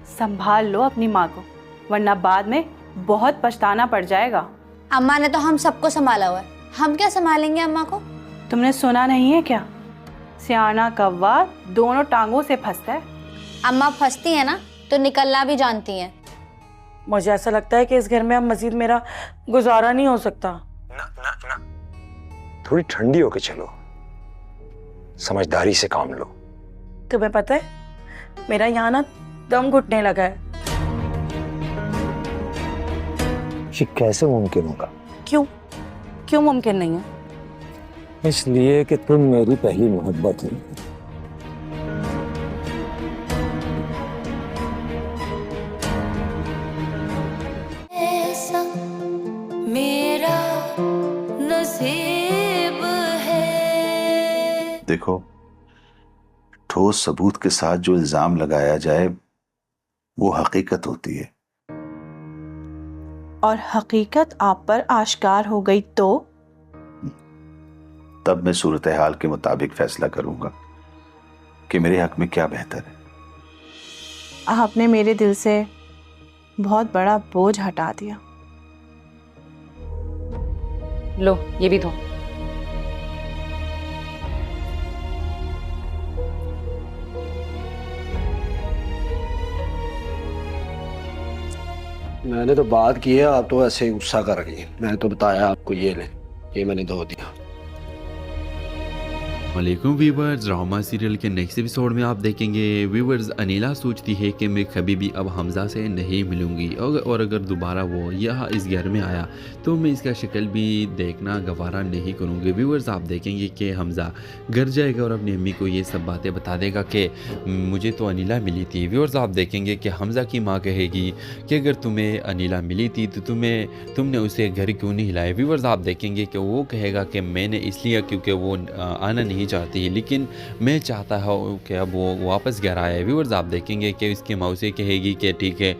संभाल लो अपनी माँ को, वरना बाद में बहुत पछताना पड़ जाएगा। अम्मा ने तो हम सबको संभाला हुआ है, हम क्या संभालेंगे अम्मा को? तुमने सुना नहीं है क्या? सियाना कौवा दोनों टांगों से फंसता है। अम्मा फंसती है ना तो निकलना भी जानती हैं। मुझे ऐसा लगता है कि इस घर में अब मजीद मेरा गुजारा नहीं हो सकता। ना थोड़ी ठंडी होके चलो, समझदारी से काम लो। तुम्हें पता है मेरा यहाँ ना दम घुटने लगा है। ये कैसे मुमकिन होगा? क्यों मुमकिन नहीं है? इसलिए कि तुम मेरी पहली मोहब्बत हो। ऐसा मेरा नसीब है। देखो, ठोस सबूत के साथ जो इल्जाम लगाया जाए वो हकीकत होती है। और हकीकत आप पर आश्कार हो गई तो तब मैं सूरत हाल के मुताबिक फैसला करूंगा कि मेरे हक में क्या बेहतर है। आपने मेरे दिल से बहुत बड़ा बोझ हटा दिया। लो ये भी दो। मैंने तो बात की है, आप तो ऐसे ही गुस्सा कर रही हैं। मैंने तो बताया आपको, ये ले, ये मैंने धो दिया। वालेकुम व्यूवर्स, ड्रामा सीरियल के नेक्स्ट एपिसोड में आप देखेंगे व्यूवर्स अनीला सोचती है कि मैं कभी भी अब हमज़ा से नहीं मिलूंगी और अगर दोबारा वो यहाँ इस घर में आया तो मैं इसका शक्ल भी देखना गवारा नहीं करूँगी। व्यूवर्स आप देखेंगे कि हमज़ा घर जाएगा और अपनी अम्मी को ये सब बातें बता देगा कि मुझे तो अनीला मिली थी। व्यूवर्स आप देखेंगे कि हमज़ा की माँ कहेगी कि अगर तुम्हें अनीला मिली थी तो तुमने उसे घर क्यों नहीं हिलाया। व्यूवर्स आप देखेंगे कि वो कहेगा कि मैंने इसलिए क्योंकि वो आना नहीं चाहती है, लेकिन मैं चाहता हूँ कि अब वो वापस घर आए। व्यूवर्स आप देखेंगे कि उसकी मौसी कहेगी कि ठीक है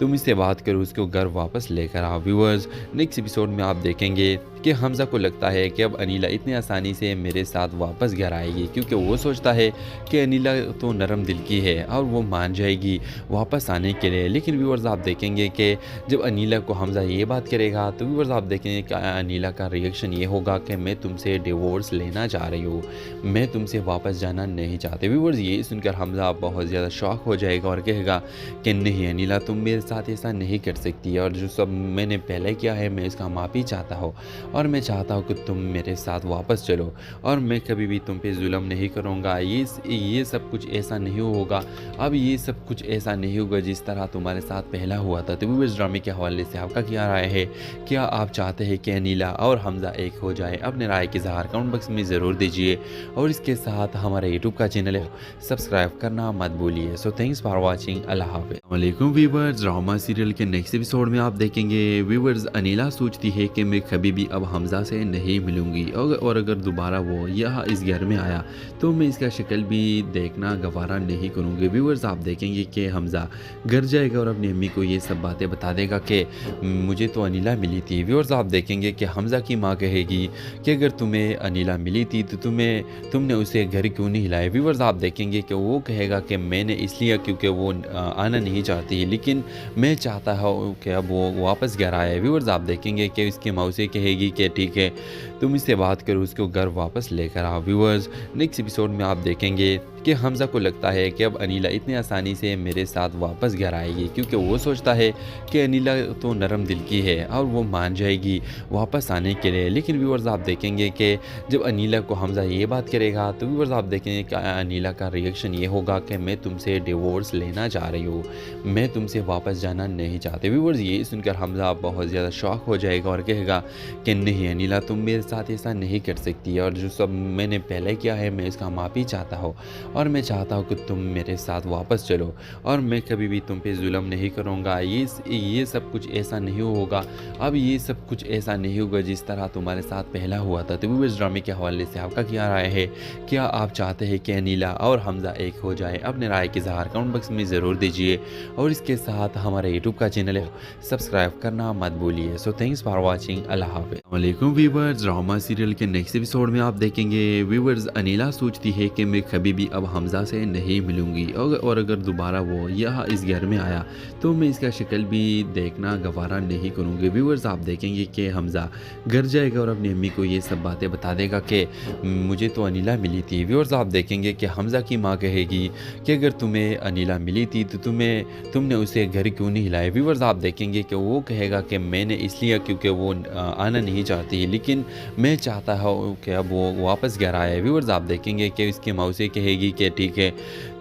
तुम इससे बात करो, उसको घर वापस लेकर आओ। व्यूवर्स नेक्स्ट एपिसोड में आप देखेंगे कि हमज़ा को लगता है कि अब अनीला इतनी आसानी से मेरे साथ वापस घर आएगी, क्योंकि वो सोचता है कि अनीला तो नरम दिल की है और वो मान जाएगी वापस आने के लिए। लेकिन व्यूवर्स आप देखेंगे कि जब अनीला को हमज़ा ये बात करेगा तो व्यूवर्स आप देखेंगे कि अनीला का रिएक्शन ये होगा कि मैं तुमसे डिवोर्स लेना चाह रही हूँ, मैं तुमसे वापस जाना नहीं चाहती। व्यूवर्स ये सुनकर हमज़ा बहुत ज़्यादा शॉक हो जाएगा और कहेगा कि नहीं अनीला तुम मेरे साथ ऐसा नहीं कर सकती, और जो सब मैंने पहले किया है मैं इसका माफ़ी चाहता हूँ और मैं चाहता हूँ कि तुम मेरे साथ वापस चलो और मैं कभी भी तुम पे जुल्म नहीं करूँगा। ये सब कुछ ऐसा नहीं होगा, अब ये सब कुछ ऐसा नहीं होगा जिस तरह तुम्हारे साथ पहला हुआ था। तो व्यूवर्स ड्रामे के हवाले से आपका क्या राय है? क्या आप चाहते हैं कि अनीला और हमज़ा एक हो जाए? अपने राय के इज़हार कमेंट बॉक्स में ज़रूर दीजिए और इसके साथ हमारे यूट्यूब का चैनल है सब्सक्राइब करना मत भूलिए। सो थैंक्स फॉर वॉचिंग, अल्लाह हाफ़िज़। वालेकुम व्यूवर्स, ड्रामा सीरियल के नेक्स्ट एपिसोड में आप देखेंगे व्यूवर्स अनीला सोचती है कि मैं कभी भी अब हमज़ा से नहीं मिलूंगी और अगर दोबारा वो यहाँ इस घर में आया तो मैं इसका शक्ल भी देखना गवारा नहीं करूँगी। व्यूवर्स आप देखेंगे कि हमज़ा घर जाएगा और अपनी अम्मी को ये सब बातें बता देगा कि मुझे तो अनीला मिली थी। व्यूवर्स आप देखेंगे कि हमज़ा की माँ कहेगी कि अगर तुम्हें अनीला मिली थी तो तुमने उसे घर क्यों नहीं हिलाया। व्यूवर्स आप देखेंगे कि वो कहेगा कि मैंने इसलिए क्योंकि वो आना नहीं चाहती है, लेकिन मैं चाहता हूँ कि अब वो वापस घर आए। व्यूवर्स आप देखेंगे कि उसकी मौसी कहेगी कि ठीक है तुम इससे बात करो, उसको घर वापस लेकर आओ। व्यूवर्स नेक्स्ट एपिसोड में आप देखेंगे कि हमज़ा को लगता है कि अब अनीला इतनी आसानी से मेरे साथ वापस घर आएगी, क्योंकि वो सोचता है कि अनीला तो नरम दिल की है और वो मान जाएगी वापस आने के लिए। लेकिन व्यूवर्स आप देखेंगे कि जब अनीला को हमज़ा ये बात करेगा तो व्यूवर्स आप देखेंगे कि अनीला का रिएक्शन ये होगा कि मैं तुमसे डिवोर्स लेना चाह रही हूँ, मैं तुमसे वापस जाना नहीं चाहती। व्यूवर्स ये सुनकर हमज़ा बहुत ज़्यादा शॉक हो जाएगा और कहेगा कि नहीं अनीला तुम मेरे साथ ऐसा नहीं कर सकती, और जो सब मैंने पहले किया है मैं इसका माफ़ी चाहता हूँ और मैं चाहता हूँ कि तुम मेरे साथ वापस चलो और मैं कभी भी तुम पे जुल्म नहीं करूँगा। ये सब कुछ ऐसा नहीं होगा, अब ये सब कुछ ऐसा नहीं होगा जिस तरह तुम्हारे साथ पहला हुआ था। तो व्यूवर्स ड्रामे के हवाले से आपका क्या राय है? क्या आप चाहते हैं कि अनीला और हमज़ा एक हो जाए? अपने राय के इज़हार कमेंट बॉक्स में ज़रूर दीजिए और इसके साथ हमारे यूट्यूब का चैनल है सब्सक्राइब करना मत भूलिए। सो थैंक्स फॉर वॉचिंग, अल्लाह हाफ़िज़। वालेकुम व्यूवर्स, ड्रामा सीरियल के नेक्स्ट एपिसोड में आप देखेंगे व्यूवर्स अनीला सोचती है कि मैं कभी भी अब अब हमज़ा से नहीं मिलूँगी और अगर दोबारा वो यहाँ इस घर में आया तो मैं इसका शक्ल भी देखना गवारा नहीं करूँगी। व्यूअर्स आप देखेंगे कि हमज़ा घर जाएगा और अपनी अम्मी को ये सब बातें बता देगा कि मुझे तो अनिला मिली थी। व्यूअर्स आप देखेंगे कि हमज़ा की माँ कहेगी कि अगर तुम्हें अनिला मिली थी तो तुमने उसे घर क्यों नहीं हिलाया। व्यूअर्स आप देखेंगे कि वो कहेगा कि मैंने इसलिए क्योंकि वो आना नहीं चाहती, लेकिन मैं चाहता हूँ कि अब वो वापस घर आए। व्यूअर्स आप देखेंगे कि इसकी मौसी कहेगी कि ठीक है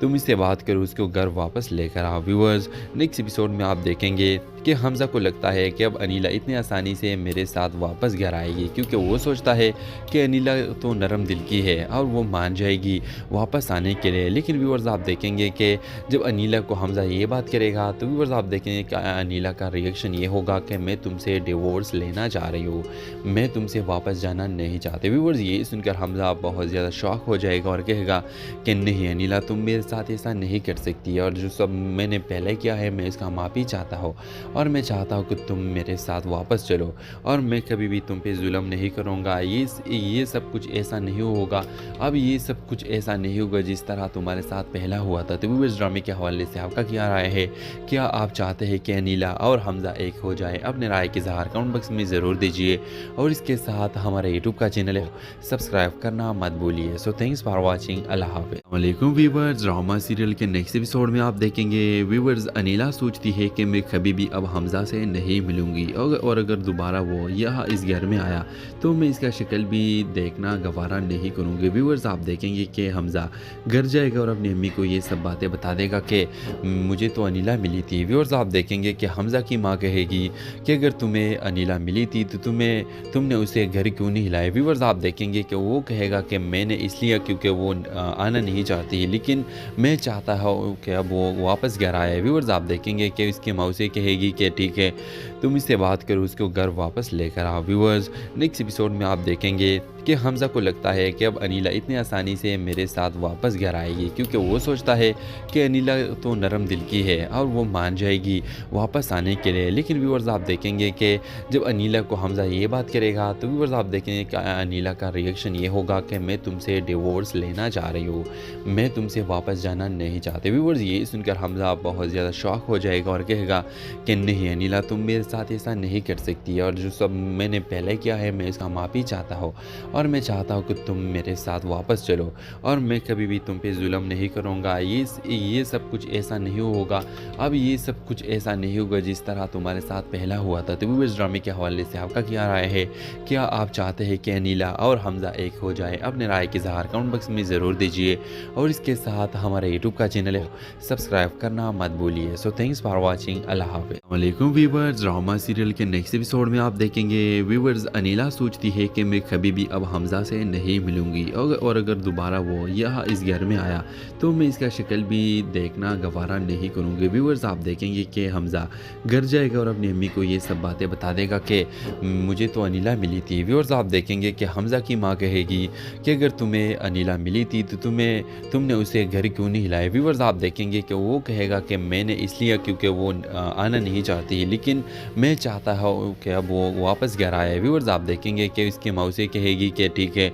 तुम इससे बात करो, उसको घर वापस लेकर आओ। व्यूअर्स नेक्स्ट एपिसोड में आप देखेंगे कि हमज़ा को लगता है कि अब अनिला इतनी आसानी से मेरे साथ वापस घर आएगी, क्योंकि वो सोचता है कि अनिला तो नरम दिल की है और वो मान जाएगी वापस आने के लिए। लेकिन व्यूअर्स आप देखेंगे कि जब अनिला को हमज़ा ये बात करेगा तो व्यूअर्स आप देखेंगे कि अनिला का रिएक्शन ये होगा कि मैं तुमसे डिवोर्स लेना चाह रही हूँ, मैं तुमसे वापस जाना नहीं चाहती। व्यूअर्स ये सुनकर हमज़ा बहुत ज़्यादा शॉक हो जाएगा और कहेगा कि नहीं अनिला तुम मेरे साथ ऐसा नहीं कर सकती, और जो सब मैंने पहले किया है मैं इसका माफ़ी चाहता हूँ और मैं चाहता हूँ कि तुम मेरे साथ वापस चलो और मैं कभी भी तुम पे जुल्म नहीं करूँगा। ये सब कुछ ऐसा नहीं होगा, अब ये सब कुछ ऐसा नहीं होगा जिस तरह तुम्हारे साथ पहला हुआ था। तो व्यूअर्स ड्रामे के हवाले से आपका क्या राय है? क्या आप चाहते हैं कि अनिला और हमज़ा एक हो जाए? अपने राय के इज़हार कमेंट बॉक्स में ज़रूर दीजिए और इसके साथ हमारे यूट्यूब का चैनल है सब्सक्राइब करना मत भूलिए। So thanks for watching. अल्लाह हाफ़िज़। वालेकुम व्यूअर्स, ड्रामा सीरियल के नेक्स्ट एपिसोड में आप देखेंगे व्यूअर्स अनिला सोचती है कि मैं कभी भी अब हमज़ा से नहीं मिलूँगी और अगर दोबारा वो यहाँ इस घर में आया तो मैं इसका शक्ल भी देखना गवारा नहीं करूँगी। व्यूअर्स आप देखेंगे कि हमज़ा घर जाएगा और अपनी अम्मी को ये सब बातें बता देगा कि मुझे तो अनिला मिली थी। व्यूअर्स आप देखेंगे कि हमज़ा की माँ कहेगी कि अगर तुम्हें अनिला मिली थी तो तुमने उसे घर क्यों नहीं हिलाया। व्यूअर्स आप देखेंगे कि वो कहेगा कि मैंने इसलिए क्योंकि वो आना नहीं चाहती, लेकिन मैं चाहता हूँ कि अब वो वापस घर आए। व्यूअर्स आप देखेंगे कि इसकी मौसी कहेगी कि ठीक है तुम इससे बात करो, उसको घर वापस लेकर आओ। व्यूअर्स नेक्स्ट एपिसोड में आप देखेंगे कि हमज़ा को लगता है कि अब अनिला इतनी आसानी से मेरे साथ वापस घर आएगी, क्योंकि वो सोचता है कि अनिला तो नरम दिल की है और वो मान जाएगी वापस आने के लिए। लेकिन व्यूअर्स आप देखेंगे कि जब अनिला को हमज़ा ये बात करेगा तो व्यूअर्स आप देखेंगे कि अनिला का रिएक्शन ये होगा कि मैं तुमसे डिवोर्स लेना चाह रही हूँ, मैं तुमसे वापस जाना नहीं चाहती। व्यूअर्स ये सुनकर हमज़ा बहुत ज़्यादा शॉक हो जाएगा और कहेगा कि नहीं अनिला तुम मेरे साथ ऐसा नहीं कर सकती, और जो सब मैंने पहले किया है मैं इसका माफ़ी चाहता हूँ और मैं चाहता हूँ कि तुम मेरे साथ वापस चलो और मैं कभी भी तुम पे जुल्म नहीं करूँगा। ये सब कुछ ऐसा नहीं होगा, अब ये सब कुछ ऐसा नहीं होगा जिस तरह तुम्हारे साथ पहला हुआ था। तो व्यूअर्स ड्रामे के हवाले से आपका क्या राय है? क्या आप चाहते हैं कि अनिला और हमज़ा एक हो जाए? अपने राय के इज़हार कमेंट बॉक्स में ज़रूर दीजिए और इसके साथ हमारे यूट्यूब का चैनल है सब्सक्राइब करना मत भूलिए। So thanks for watching. अल्लाह हाफ़िज़। वालेकुम व्यूअर्स, ड्रामा सीरियल के नेक्स्ट एपिसोड में आप देखेंगे व्यूअर्स अनिला सोचती है कि मैं कभी भी अब हमज़ा से नहीं मिलूँगी और अगर दोबारा वो यहाँ इस घर में आया तो मैं इसका शक्ल भी देखना गवारा नहीं करूँगी। व्यूअर्स आप देखेंगे कि हमज़ा घर जाएगा और अपनी अम्मी को ये सब बातें बता देगा कि मुझे तो अनिला मिली थी। व्यूअर्स आप देखेंगे कि हमज़ा की माँ कहेगी कि अगर तुम्हें अनिला मिली थी तो तुमने उसे घर क्यों नहीं हिलाया। व्यूअर्स आप देखेंगे कि वो कहेगा कि मैंने इसलिए क्योंकि वो आना नहीं चाहती, लेकिन मैं चाहता हूँ कि अब वो वापस घर आए। व्यूअर्स आप देखेंगे कि इसकी मौसी कहेगी कि ठीक है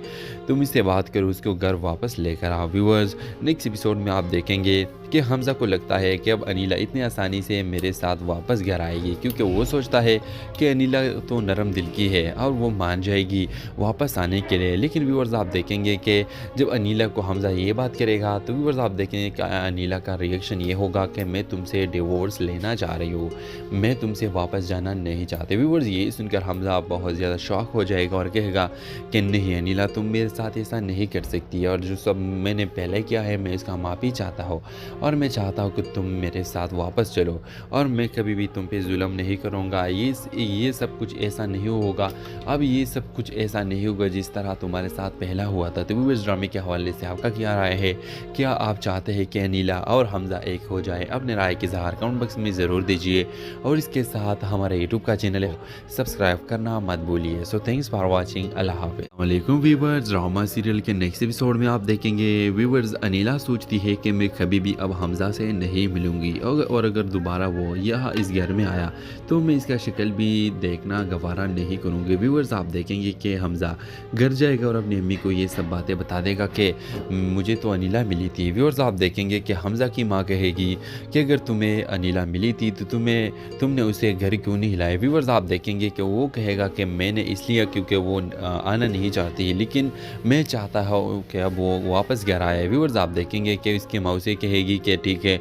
तुम इससे बात करो, उसको घर वापस लेकर आओ। व्यूअर्स नेक्स्ट एपिसोड में आप देखेंगे कि हमज़ा को लगता है कि अब अनिला इतनी आसानी से मेरे साथ वापस घर आएगी, क्योंकि वो सोचता है कि अनिला तो नरम दिल की है और वो मान जाएगी वापस आने के लिए। लेकिन व्यूअर्स आप देखेंगे कि जब अनिला को हमज़ा ये बात करेगा तो व्यूअर्स आप देखेंगे कि अनिला का रिएक्शन ये होगा कि मैं तुमसे डिवोर्स लेना चाह रही हूँ, मैं तुमसे वापस जाना नहीं चाहती। व्यूअर्स ये सुनकर हमज़ा बहुत ज़्यादा शॉक हो जाएगा और कहेगा कि नहीं अनिला तुम मेरे साथ ऐसा नहीं कर सकती, और जो सब मैंने पहले किया है मैं इसका माफ़ी चाहता हूँ और मैं चाहता हूँ कि तुम मेरे साथ वापस चलो और मैं कभी भी तुम पे जुल्म नहीं करूँगा। ये सब कुछ ऐसा नहीं होगा, अब ये सब कुछ ऐसा नहीं होगा जिस तरह तुम्हारे साथ पहला हुआ था। तो व्यूअर्स ड्रामे के हवाले से आपका क्या राय है? क्या आप चाहते हैं कि अनिला और हमज़ा एक हो जाए? अपने राय के इज़हार कमेंट बॉक्स में ज़रूर दीजिए और इसके साथ हमारे यूट्यूब का चैनल है सब्सक्राइब करना मत भूलिए। So thanks for watching. अल्लाह हाफ़िज़। वालेकुम व्यूअर्स, ड्रामा सीरियल के नेक्स्ट एपिसोड में आप देखेंगे व्यूअर्स अनिला सोचती है कि मैं कभी भी अब अब हमज़ा से नहीं मिलूँगी और अगर दोबारा वो यहाँ इस घर में आया तो मैं इसका शक्ल भी देखना गवारा नहीं करूँगी। व्यूअर्स आप देखेंगे कि हमज़ा घर जाएगा और अपनी अम्मी को ये सब बातें बता देगा कि मुझे तो अनिला मिली थी। व्यूअर्स आप देखेंगे कि हमज़ा की माँ कहेगी कि अगर तुम्हें अनिला मिली थी तो तुमने उसे घर क्यों नहीं हिलाया। व्यूअर्स आप देखेंगे कि वो कहेगा कि मैंने इसलिए क्योंकि वो आना नहीं चाहती, लेकिन मैं चाहता हूँ कि अब वो वापस घर आए। व्यूअर्स आप देखेंगे कि उसकी मौसी कहेगी कि ठीक है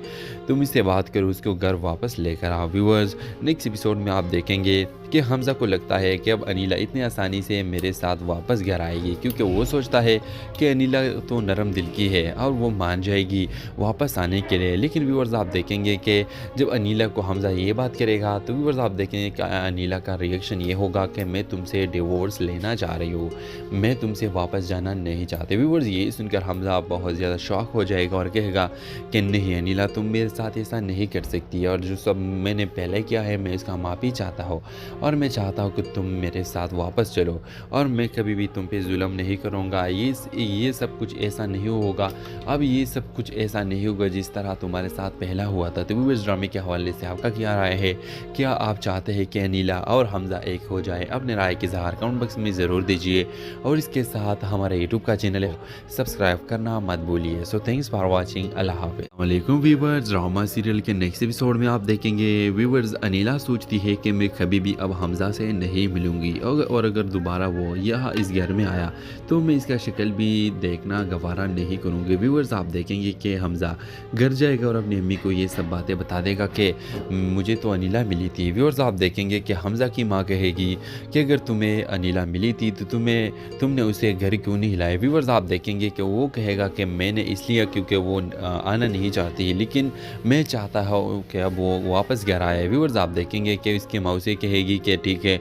तुम इससे बात करो, उसको घर वापस लेकर आओ। व्यूअर्स नेक्स्ट एपिसोड में आप देखेंगे कि हमज़ा को लगता है कि अब अनिला इतनी आसानी से मेरे साथ वापस घर आएगी, क्योंकि वो सोचता है कि अनिला तो नरम दिल की है और वो मान जाएगी वापस आने के लिए। लेकिन व्यूअर्स आप देखेंगे कि जब अनिला को हमज़ा ये बात करेगा तो व्यूअर्स आप देखेंगे कि अनिला का रिएक्शन ये होगा कि मैं तुमसे डिवोर्स लेना चाह रही हूँ, मैं तुमसे वापस जाना नहीं चाहते। व्यूअर्स ये सुनकर हमज़ा बहुत ज़्यादा शॉक हो जाएगा और कहेगा कि नहीं अनिला तुम मेरे साथ ऐसा नहीं कर सकती, और जो सब मैंने पहले किया है मैं इसका माफ़ी चाहता हूँ और मैं चाहता हूँ कि तुम मेरे साथ वापस चलो और मैं कभी भी तुम पे जुल्म नहीं करूँगा। ये सब कुछ ऐसा नहीं होगा, अब ये सब कुछ ऐसा नहीं होगा जिस तरह तुम्हारे साथ पहला हुआ था। तो वो इस ड्रामे के हवाले से आपका क्या राय है? क्या आप चाहते हैं कि अनिला और हमज़ा एक हो जाए? अपने राय के इज़हार कमेंट बॉक्स में ज़रूर दीजिए और इसके साथ हमारे यूट्यूब का चैनल है सब्सक्राइब करना मत भूलिए। So thanks for watching. अल्लाह हाफ़िज़। वालेकुम व्यूअर्स, ड्रामा सीरियल के नेक्स्ट एपिसोड में आप देखेंगे व्यूअर्स अनिला सोचती है कि मैं कभी भी अब हमज़ा से नहीं मिलूँगी और अगर दोबारा वो यहाँ इस घर में आया तो मैं इसका शक्ल भी देखना गवारा नहीं करूँगी। व्यूअर्स आप देखेंगे कि हमज़ा घर जाएगा और अपनी अम्मी को ये सब बातें बता देगा कि मुझे तो अनिला मिली थी। व्यूअर्स आप देखेंगे कि हमज़ा की माँ कहेगी कि अगर तुम्हें अनिला मिली थी तो तुमने उसे घर क्यों नहीं हिलाया। व्यूअर्स आप देखेंगे कि वो कहेगा कि मैंने इसलिए क्योंकि वो आना नहीं चाहती, लेकिन मैं चाहता हूँ कि अब वो वापस घर आए। व्यूअर्स आप देखेंगे कि उसकी मौसी कहेगी कि ठीक है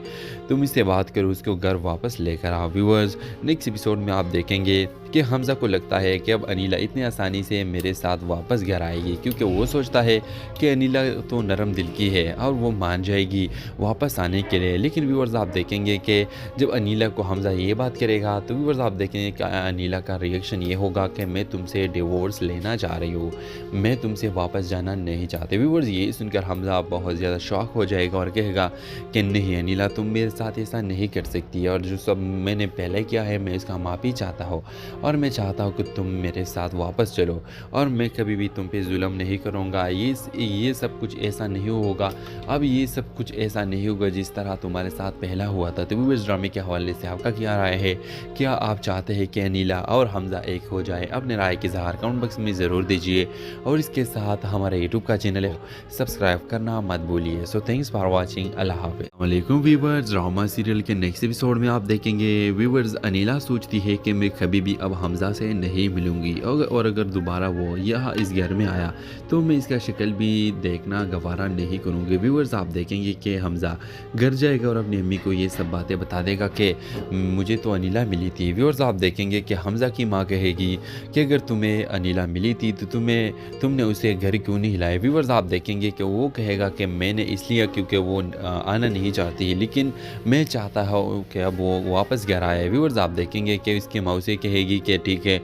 तुम इससे बात करो, उसको घर वापस लेकर आओ। व्यूअर्स नेक्स्ट एपिसोड में आप देखेंगे कि हमज़ा को लगता है कि अब अनिला इतनी आसानी से मेरे साथ वापस घर आएगी, क्योंकि वो सोचता है कि अनिला तो नरम दिल की है और वो मान जाएगी वापस आने के लिए। लेकिन व्यूअर्स आप देखेंगे कि जब अनिला को हमज़ा ये बात करेगा तो व्यूअर्स आप देखेंगे कि अनिला का रिएक्शन ये होगा कि मैं तुमसे डिवोर्स लेना चाह रही हूँ, मैं तुमसे वापस जाना नहीं चाहते। व्यूअर्स ये सुनकर हमज़ा बहुत ज़्यादा शॉक हो जाएगा और कहेगा कि नहीं अनिला तुम मेरे साथ ऐसा नहीं कर सकती, और जो सब मैंने पहले किया है मैं इसका माफ़ी चाहता हूँ और मैं चाहता हूँ कि तुम मेरे साथ वापस चलो और मैं कभी भी तुम पे जुल्म नहीं करूँगा। ये सब कुछ ऐसा नहीं होगा, अब ये सब कुछ ऐसा नहीं होगा जिस तरह तुम्हारे साथ पहला हुआ था। तो वो इस ड्रामे के हवाले से आपका क्या राय है? क्या आप चाहते हैं कि अनिला और हमज़ा एक हो जाए? अपने राय के इज़हार कमेंट बॉक्स में ज़रूर दीजिए और इसके साथ हमारे यूट्यूब का चैनल है सब्सक्राइब करना मत भूलिए। So thanks for watching. अल्लाह हाफ़िज़। वालेकुम व्यूअर्स, ड्रामा सीरियल के नेक्स्ट एपिसोड में आप देखेंगे व्यूअर्स अनिला सोचती है कि मैं कभी भी अब हमज़ा से नहीं मिलूँगी और अगर दोबारा वो यहाँ इस घर में आया तो मैं इसका शक्ल भी देखना गवारा नहीं करूँगी। व्यूअर्स आप देखेंगे कि हमज़ा घर जाएगा और अपनी अम्मी को ये सब बातें बता देगा कि मुझे तो अनिला मिली थी। व्यूअर्स आप देखेंगे कि हमज़ा की माँ कहेगी कि अगर तुम्हें अनिला मिली थी तो तुमने उसे घर क्यों नहीं हिलाया। व्यूअर्स आप देखेंगे कि वो कहेगा कि मैंने इसलिए क्योंकि वो आना नहीं चाहती, लेकिन मैं चाहता हूँ कि अब वो वापस घर आए। व्यूअर्स आप देखेंगे कि उसकी मौसी कहेगी कि ठीक है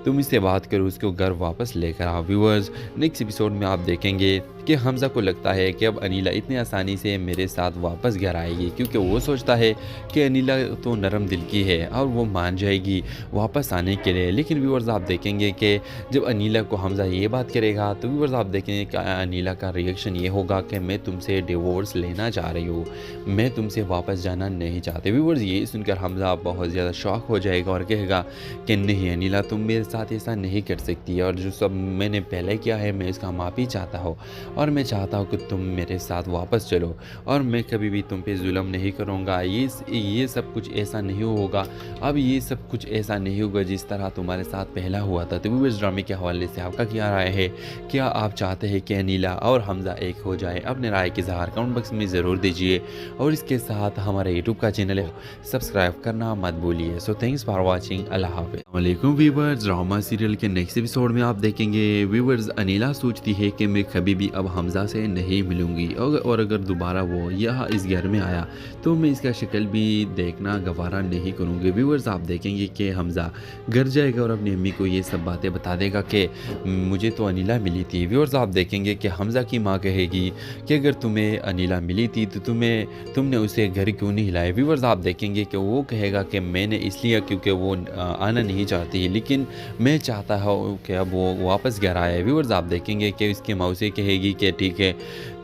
तुम इससे बात करो, उसको घर वापस लेकर आओ। व्यूअर्स नेक्स्ट एपिसोड में आप देखेंगे कि हमज़ा को लगता है कि अब अनिला इतनी आसानी से मेरे साथ वापस घर आएगी, क्योंकि वो सोचता है कि अनिला तो नरम दिल की है और वो मान जाएगी वापस आने के लिए। लेकिन व्यूअर्स आप देखेंगे कि जब अनिला को हमज़ा ये बात करेगा तो व्यूअर्स आप देखेंगे कि अनिला का रिएक्शन ये होगा कि मैं तुमसे डिवोर्स लेना चाह रही हूँ, मैं तुमसे वापस जाना नहीं चाहते। व्यूअर्स ये सुनकर हमज़ा बहुत ज़्यादा शॉक हो जाएगा और कहेगा कि नहीं अनिला तुम मेरे साथ ऐसा नहीं कर सकती, और जो सब मैंने पहले किया है मैं इसका माफ़ी चाहता हूँ और मैं चाहता हूँ कि तुम मेरे साथ वापस चलो और मैं कभी भी तुम पे जुल्म नहीं करूँगा। ये सब कुछ ऐसा नहीं होगा, अब ये सब कुछ ऐसा नहीं होगा जिस तरह तुम्हारे साथ पहला हुआ था। तो वो इस ड्रामे के हवाले से आपका क्या राय है? क्या आप चाहते हैं कि अनिला और हमज़ा एक हो जाए? अपने राय के इज़हार कमेंट बॉक्स में ज़रूर दीजिए और इसके साथ हमारे यूट्यूब का चैनल है सब्सक्राइब करना मत भूलिए। So thanks for watching. अल्लाह हाफ़िज़। वालेकुम व्यूअर्स, ड्रामा सीरियल के नेक्स्ट एपिसोड में आप देखेंगे व्यूअर्स अनिला सोचती है कि मैं कभी भी अब अब हमज़ा से नहीं मिलूँगी और अगर दोबारा वो यहाँ इस घर में आया तो मैं इसका शक्ल भी देखना गवारा नहीं करूँगी। व्यूअर्स आप देखेंगे कि हमज़ा घर जाएगा और अपनी अम्मी को ये सब बातें बता देगा कि मुझे तो अनिला मिली थी। व्यूअर्स आप देखेंगे कि हमज़ा की माँ कहेगी कि अगर तुम्हें अनिला मिली थी तो तुमने उसे घर क्यों नहीं हिलाया। व्यूअर्स आप देखेंगे कि वो कहेगा कि मैंने इसलिए क्योंकि वो आना नहीं चाहती, लेकिन मैं चाहता हूँ कि अब वो वापस घर आए। व्यूअर्स आप देखेंगे कि इसकी मौसी कहेगी कि ठीक है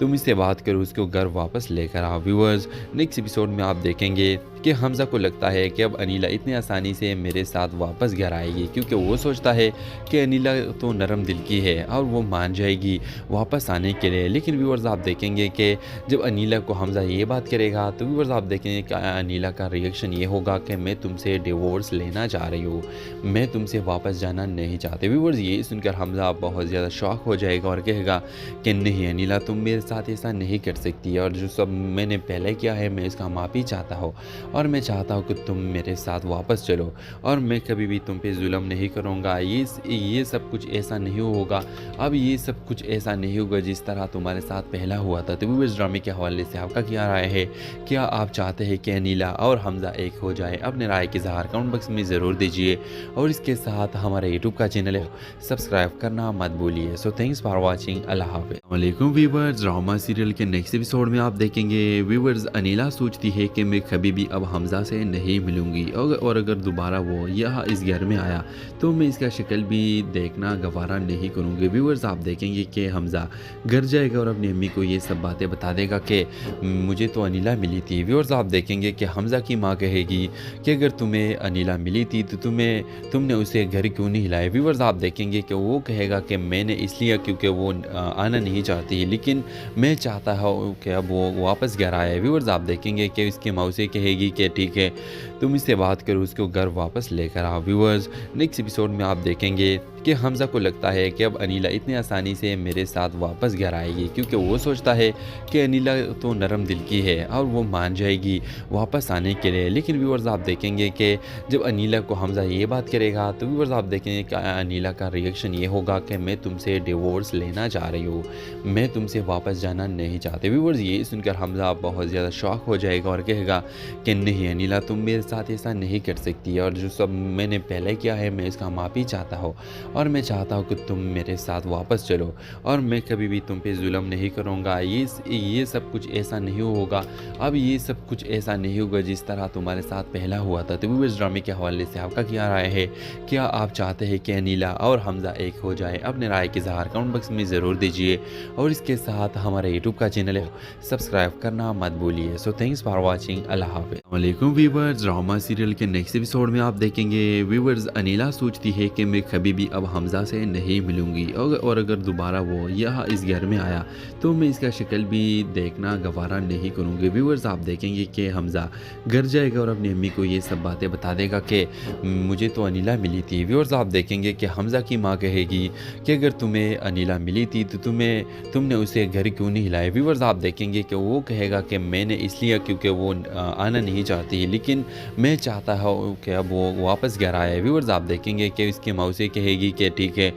तुम इससे बात करो, उसको घर वापस लेकर आओ। व्यूअर्स नेक्स्ट एपिसोड में आप देखेंगे कि हमज़ा को लगता है कि अब अनिला इतनी आसानी से मेरे साथ वापस घर आएगी, क्योंकि वो सोचता है कि अनिला तो नरम दिल की है और वो मान जाएगी वापस आने के लिए। लेकिन व्यूअर्स आप देखेंगे कि जब अनिला को हमज़ा ये बात करेगा तो व्यूअर्स आप देखेंगे कि अनिला का रिएक्शन ये होगा कि मैं तुमसे डिवोर्स लेना चाह रही हूँ, मैं तुमसे वापस जाना नहीं चाहते। व्यूअर्स ये सुनकर हमज़ा बहुत ज़्यादा शॉक हो जाएगा और कहेगा कि नहीं अनिला तुम मेरे साथ ऐसा नहीं कर सकती, और जो सब मैंने पहले किया है मैं इसका माफ़ी चाहता हूँ और मैं चाहता हूँ कि तुम मेरे साथ वापस चलो और मैं कभी भी तुम पे जुल्म नहीं करूँगा। ये सब कुछ ऐसा नहीं होगा, अब ये सब कुछ ऐसा नहीं होगा जिस तरह तुम्हारे साथ पहला हुआ था। तो इस ड्रामे के हवाले से आपका क्या राय है? क्या आप चाहते हैं कि अनिला और हमज़ा एक हो जाए? अपने राय के इज़हार कमेंट बॉक्स में ज़रूर दीजिए और इसके साथ हमारे यूट्यूब का चैनल है सब्सक्राइब करना मत भूलिए। So thanks for watching. अल्लाह हाफ़िज़। वालेकुम व्यूअर्स, ड्रामा सीरियल के नेक्स्ट एपिसोड में आप देखेंगे व्यूअर्स अनिला सोचती है कि मैं कभी भी अब हमज़ा से नहीं मिलूँगी और अगर दोबारा वो यहाँ इस घर में आया तो मैं इसका शक्ल भी देखना गवारा नहीं करूँगी। व्यूअर्स आप देखेंगे कि हमज़ा घर जाएगा और अपनी अम्मी को ये सब बातें बता देगा कि मुझे तो अनिला मिली थी। व्यूअर्स आप देखेंगे कि हमज़ा की माँ कहेगी कि अगर तुम्हें अनिला मिली थी तो तुमने उसे घर क्यों नहीं हिलाया। व्यूअर्स आप देखेंगे कि वो कहेगा कि मैंने इसलिए क्योंकि वो आना नहीं चाहती, लेकिन मैं चाहता हूँ कि अब वो वापस घर आए। व्यूअर्स आप देखेंगे कि इसकी मौसी कहेगी कि ठीक है तुम इससे बात करो, उसको घर वापस लेकर आओ। व्यूअर्स नेक्स्ट एपिसोड में आप देखेंगे कि हमज़ा को लगता है कि अब अनिला इतनी आसानी से मेरे साथ वापस घर आएगी, क्योंकि वो सोचता है कि अनिला तो नरम दिल की है और वो मान जाएगी वापस आने के लिए। लेकिन व्यूअर्स आप देखेंगे कि जब अनिला को हमज़ा ये बात करेगा तो व्यूअर्स आप देखेंगे कि अनिला का रिएक्शन ये होगा कि मैं तुमसे डिवोर्स लेना चाह रही हूँ, मैं तुमसे वापस जाना नहीं चाहते। व्यूअर्स ये सुनकर हमज़ा बहुत ज़्यादा शॉक हो जाएगा और कहेगा कि नहीं अनिला तुम मेरे साथ ऐसा नहीं कर सकती, और जो सब मैंने पहले किया है मैं इसका माफ़ी चाहता हूँ और मैं चाहता हूँ कि तुम मेरे साथ वापस चलो और मैं कभी भी तुम पे जुल्म नहीं करूँगा। ये सब कुछ ऐसा नहीं होगा, अब ये सब कुछ ऐसा नहीं होगा जिस तरह तुम्हारे साथ पहला हुआ था। तो इस ड्रामे के हवाले से आपका क्या राय है? क्या आप चाहते हैं कि अनिला और हमज़ा एक हो जाए? अपने राय के इज़हार कमेंट बॉक्स में ज़रूर दीजिए और इसके साथ हमारे यूट्यूब का चैनल है सब्सक्राइब करना मत भूलिए। So thanks for watching. अल्लाह हाफ़िज़। वालेकुम व्यूअर्स, ड्रामा सीरियल के नेक्स्ट एपिसोड में आप देखेंगे व्यूअर्स अनिला सोचती है कि मैं कभी भी अब हमज़ा से नहीं मिलूँगी और अगर दोबारा वो यहाँ इस घर में आया तो मैं इसका शक्ल भी देखना गवारा नहीं करूँगी। व्यूअर्स आप देखेंगे कि हमज़ा घर जाएगा और अपनी अम्मी को ये सब बातें बता देगा कि मुझे तो अनिला मिली थी। व्यूअर्स आप देखेंगे कि हमज़ा की माँ कहेगी कि अगर तुम्हें अनिला मिली थी तो तुमने उसे घर क्यों नहीं हिलाया। व्यूअर्स आप देखेंगे कि वो कहेगा कि मैंने इसलिए क्योंकि वो आना नहीं चाहती, लेकिन मैं चाहता हूँ कि अब वो वापस घर आए। व्यूअर्स आप देखेंगे कि इसकी मौसी कहेगी कि ठीक है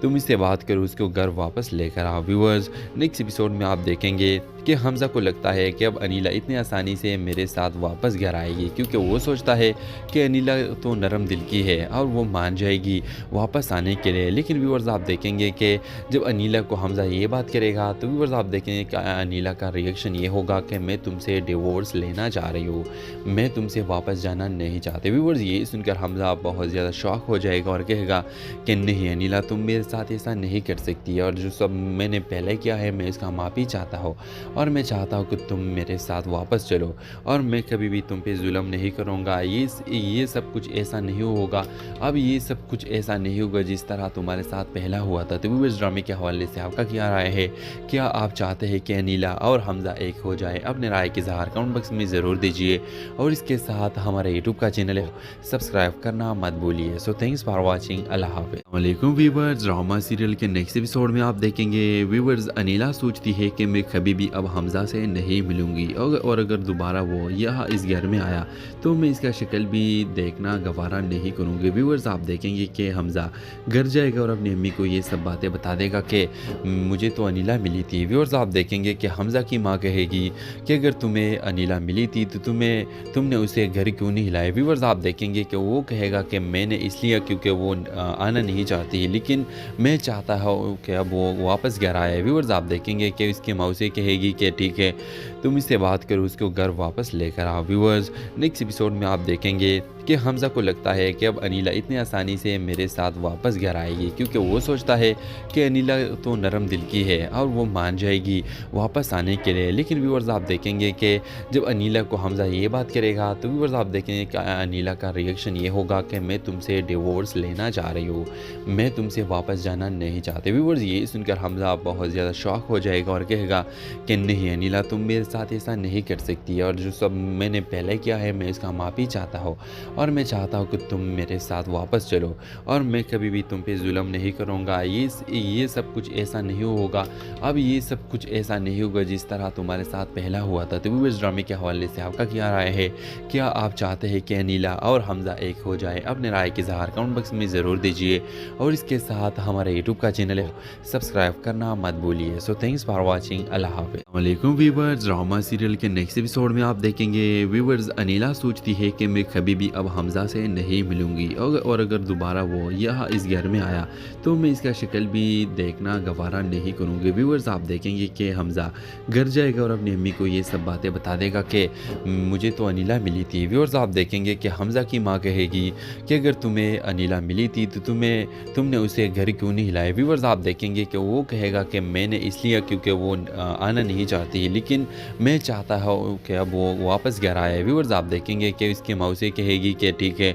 तुम इससे बात करो, उसको घर वापस लेकर आओ। व्यूअर्स नेक्स्ट एपिसोड में आप देखेंगे कि हमज़ा को लगता है कि अब अनिला इतनी आसानी से मेरे साथ वापस घर आएगी, क्योंकि वो सोचता है कि अनिला तो नरम दिल की है और वो मान जाएगी वापस आने के लिए। लेकिन व्यूअर्स आप देखेंगे कि जब अनिला को हमज़ा ये बात करेगा तो व्यूअर्स आप देखेंगे कि अनिला का रिएक्शन ये होगा कि मैं तुमसे डिवोर्स लेना चाह रही हूँ, मैं तुमसे वापस जाना नहीं चाहते। व्यूअर्स ये सुनकर हमज़ा बहुत ज़्यादा शॉक हो जाएगा और कहेगा कि नहीं अनिला तुम मेरे साथ ऐसा नहीं कर सकती, और जो सब मैंने पहले किया है मैं इसका माफ़ी चाहता हूँ और मैं चाहता हूँ कि तुम मेरे साथ वापस चलो और मैं कभी भी तुम पे जुल्म नहीं करूँगा। ये सब कुछ ऐसा नहीं होगा, अब ये सब कुछ ऐसा नहीं होगा जिस तरह तुम्हारे साथ पहला हुआ था। तो इस ड्रामे के हवाले से आपका क्या राय है? क्या आप चाहते हैं कि अनिला और हमज़ा एक हो जाए? अपने राय के इज़हार कमेंट बॉक्स में ज़रूर दीजिए और इसके साथ हमारे यूट्यूब का चैनल है सब्सक्राइब करना मत भूलिए। सो थैंक्स फॉर वाचिंग, अल्लाह हाफिज़। वालेकुम व्यूवर्स, ड्रामा सीरियल के नेक्स्ट एपिसोड में आप देखेंगे व्यूवर्स अनीला सोचती है कि मैं कभी भी अब हमजा से नहीं मिलूंगी और अगर दोबारा वो यहाँ इस घर में आया तो मैं इसका शक्ल भी देखना गवारा नहीं करूँगी। व्यूवर्स आप देखेंगे कि हमजा घर जाएगा और अपनी अम्मी को ये सब बातें बता देगा कि मुझे तो अनीला मिली थी। व्यूवर्स आप देखेंगे कि हमजा की माँ कहेगी कि अगर तुम्हें अनीला मिली थी तो तुमने उसे घर क्यों नहीं हिलाया। व्यूवर्स आप देखेंगे कि वो कहेगा कि मैंने इसलिए क्योंकि वो आना नहीं चाहती, लेकिन मैं चाहता हूँ कि अब वो वापस घर आए। व्यूवर्स आप देखेंगे कि इसकी माँ उसे कहेगी कि ठीक है तुम इससे बात करो, उसको घर वापस लेकर आओ। व्यूवर्स नेक्स्ट एपिसोड में आप देखेंगे कि हमजा को लगता है कि अब अनीला इतनी आसानी से मेरे साथ वापस घर आएगी, क्योंकि वो सोचता है कि अनीला तो नरम दिल की है और वो मान जाएगी वापस आने के लिए। लेकिन व्यूवर्स आप देखेंगे कि जब अनीला को हमजा ये बात करेगा तो व्यूवर्स आप देखेंगे कि अनीला का रिएक्शन ये होगा कि मैं तुमसे डिवोर्स लेना चाह रही हूँ, मैं तुमसे वापस जाना नहीं चाहती। व्यूवर्स ये सुनकर हमजा बहुत ज़्यादा शॉक हो जाएगा और कहेगा कि नहीं अनीला तुम मेरे साथ ऐसा नहीं कर सकती, और जो सब मैंने पहले किया है मैं इसका माफ़ी चाहता हूँ और मैं चाहता हूँ कि तुम मेरे साथ वापस चलो और मैं कभी भी तुम पे जुल्म नहीं करूँगा। ये सब कुछ ऐसा नहीं होगा, अब ये सब कुछ ऐसा नहीं होगा जिस तरह तुम्हारे साथ पहला हुआ था। तो इस ड्रामे के हवाले से आपका क्या राय है? क्या आप चाहते हैं कि अनीला और हमजा एक हो जाए? अपने राय की इज़हार कमेंट बॉक्स में ज़रूर दीजिए और इसके साथ हमारे यूट्यूब का चैनल है सब्सक्राइब करना मत भूलिए। सो थैंक्स फॉर वॉचिंग, अल्लाह हाफिज़। वालेकुम व्यूवर्स, ड्रामा सीरियल के नेक्स्ट एपिसोड में आप देखेंगे व्यूवर्स अनीला सोचती है कि मैं कभी भी अब हमजा से नहीं मिलूंगी और अगर दोबारा वो यहाँ इस घर में आया तो मैं इसका शक्ल भी देखना गवारा नहीं करूँगी। व्यूवर्स आप देखेंगे कि हमजा घर जाएगा और अपनी अम्मी को ये सब बातें बता देगा कि मुझे तो अनीला मिली थी। व्यूवर्स आप देखेंगे कि हमजा की माँ कहेगी कि अगर तुम्हें अनीला मिली थी तो तुमने उसे घर क्यों नहीं हिलाया। व्यूवर्स आप देखेंगे कि वो कहेगा कि मैंने इसलिए क्योंकि वो आना नहीं चाहती, लेकिन मैं चाहता हूँ कि अब वो वापस घर आए। व्यूवर्स आप देखेंगे कि इसकी माँ उसे कहेगी कि ठीक है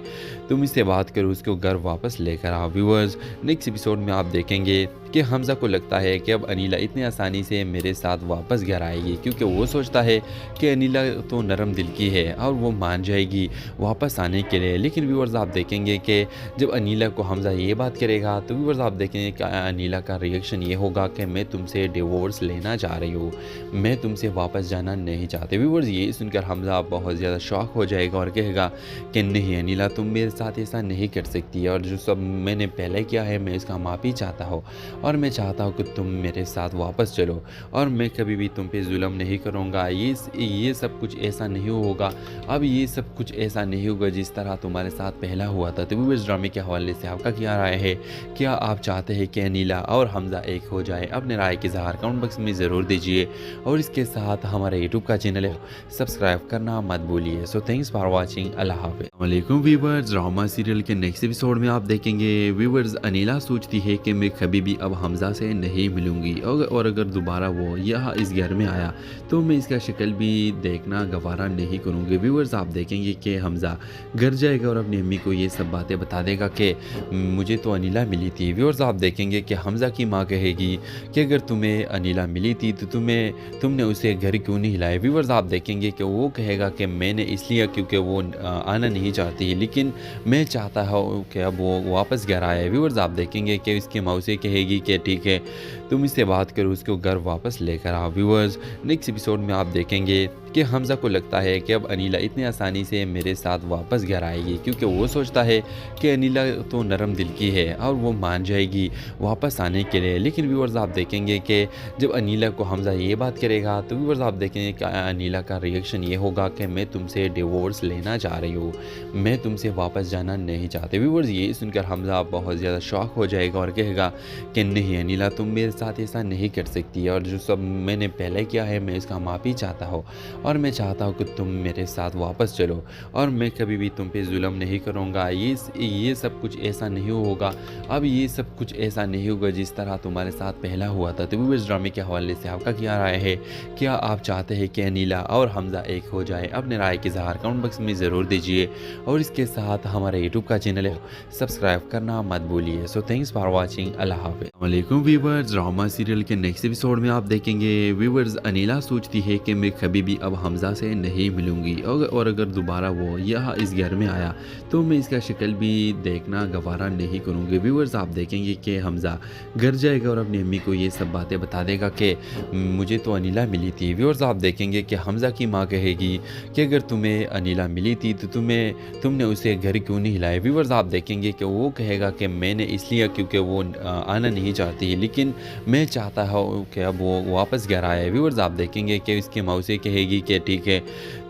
तुम इससे बात करो, उसको घर वापस लेकर आओ। व्यूवर्स नेक्स्ट एपिसोड में आप देखेंगे कि हमजा को लगता है कि अब अनीला इतनी आसानी से मेरे साथ वापस घर आएगी, क्योंकि वो सोचता है कि अनीला तो नरम दिल की है और वो मान जाएगी वापस आने के लिए। लेकिन व्यूवर्स आप देखेंगे कि जब अनीला को हमजा ये बात करेगा तो व्यूवर्स आप देखेंगे कि अनीला का रिएक्शन ये होगा कि मैं तुमसे डिवोर्स लेना चाह रही हूँ, मैं तुमसे वापस जाना नहीं चाहती। व्यूवर्स ये सुनकर हमजा बहुत ज़्यादा शॉक हो जाएगा और कहेगा कि नहीं अनीला तुम मेरे साथ ऐसा नहीं कर सकती, और जो सब मैंने पहले किया है मैं इसका माफ़ी चाहता हूँ और मैं चाहता हूँ कि तुम मेरे साथ वापस चलो और मैं कभी भी तुम पे जुल्म नहीं करूँगा। ये सब कुछ ऐसा नहीं होगा, अब ये सब कुछ ऐसा नहीं होगा जिस तरह तुम्हारे साथ पहला हुआ था। तो इस ड्रामे के हवाले से आपका क्या राय है? क्या आप चाहते हैं कि अनीला और हमजा एक हो जाए? अपने राय की इज़हार कमेंट बॉक्स में ज़रूर दीजिए और इसके साथ हमारे यूट्यूब का चैनल है सब्सक्राइब करना मत भूलिए। सो थैंक्स फॉर वॉचिंग, अल्लाह हाफिज़। वालेकुम व्यूवर्स, ड्रामा सीरियल के नेक्स्ट एपिसोड में आप देखेंगे व्यूवर्स अनीला सोचती है कि मैं कभी भी अब हमजा से नहीं मिलूंगी और अगर दोबारा वो यहाँ इस घर में आया तो मैं इसका शक्ल भी देखना गवारा नहीं करूँगी। व्यूवर्स आप देखेंगे कि हमजा घर जाएगा और अपनी अम्मी को ये सब बातें बता देगा कि मुझे तो अनीला मिली थी। व्यूवर्स आप देखेंगे कि हमजा की माँ कहेगी कि अगर तुम्हें अनीला मिली थी तो तुमने उसे घर क्यों नहीं हिलाया। व्यूवर्स आप देखेंगे कि वो कहेगा कि मैंने इसलिए क्योंकि वो आना नहीं चाहती, लेकिन मैं चाहता हूँ कि अब वो वापस घर आए। व्यूवर्स आप देखेंगे कि इसकी माँ उसे कहेगी कि ठीक है तुम इससे बात करो, उसको घर वापस लेकर आओ। व्यूवर्स नेक्स्ट एपिसोड में आप देखेंगे कि हमजा को लगता है कि अब अनीला इतनी आसानी से मेरे साथ वापस घर आएगी, क्योंकि वो सोचता है कि अनीला तो नरम दिल की है और वो मान जाएगी वापस आने के लिए। लेकिन व्यूवर्स आप देखेंगे कि जब अनीला को हमजा ये बात करेगा तो व्यूवर्स आप देखेंगे कि अनीला का रिएक्शन ये होगा कि मैं तुमसे डिवोर्स लेना चाह रही हूँ, मैं तुमसे वापस जाना नहीं चाहती। व्यूवर्स ये सुनकर हमजा बहुत ज़्यादा शॉक हो जाएगा और कहेगा कि नहीं अनीला तुम मेरे साथ ऐसा नहीं कर सकती, और जो सब मैंने पहले किया है मैं इसका माफ़ी चाहता हूँ और मैं चाहता हूँ कि तुम मेरे साथ वापस चलो और मैं कभी भी तुम पे जुल्म नहीं करूँगा। ये सब कुछ ऐसा नहीं होगा, अब ये सब कुछ ऐसा नहीं होगा जिस तरह तुम्हारे साथ पहला हुआ था। तो इस ड्रामे के हवाले से आपका क्या राय है? क्या आप चाहते हैं कि अनीला और हमजा एक हो जाए? अपने राय की इज़हार कमेंट बॉक्स में ज़रूर दीजिए और इसके साथ हमारे यूट्यूब का चैनल है सब्सक्राइब करना मत भूलिए। सो थैंक्स फॉर वॉचिंग, अल्लाह हाफिज़। वालेकुम व्यूवर्स, ड्रामा सीरियल के नेक्स्ट एपिसोड में आप देखेंगे व्यूवर्स अनीला सोचती है कि मैं कभी भी अब अब हमज़ा से नहीं मिलूँगी और अगर दोबारा वो यहाँ इस घर में आया तो मैं इसका शक्ल भी देखना गवारा नहीं करूँगी। व्यूअर्स आप देखेंगे कि हमज़ा घर जाएगा और अपनी अम्मी को ये सब बातें बता देगा कि मुझे तो अनिला मिली थी। व्यूअर्स आप देखेंगे कि हमज़ा की माँ कहेगी कि अगर तुम्हें अनिला मिली थी तो तुमने उसे घर क्यों नहीं हिलाया। व्यूअर्स आप देखेंगे कि वो कहेगा कि मैंने इसलिए क्योंकि वो आना नहीं चाहती, लेकिन मैं चाहता हूँ कि अब वो वापस घर आए। व्यूअर्स आप देखेंगे कि उसकी माँ उसे कहेगी कि ठीक है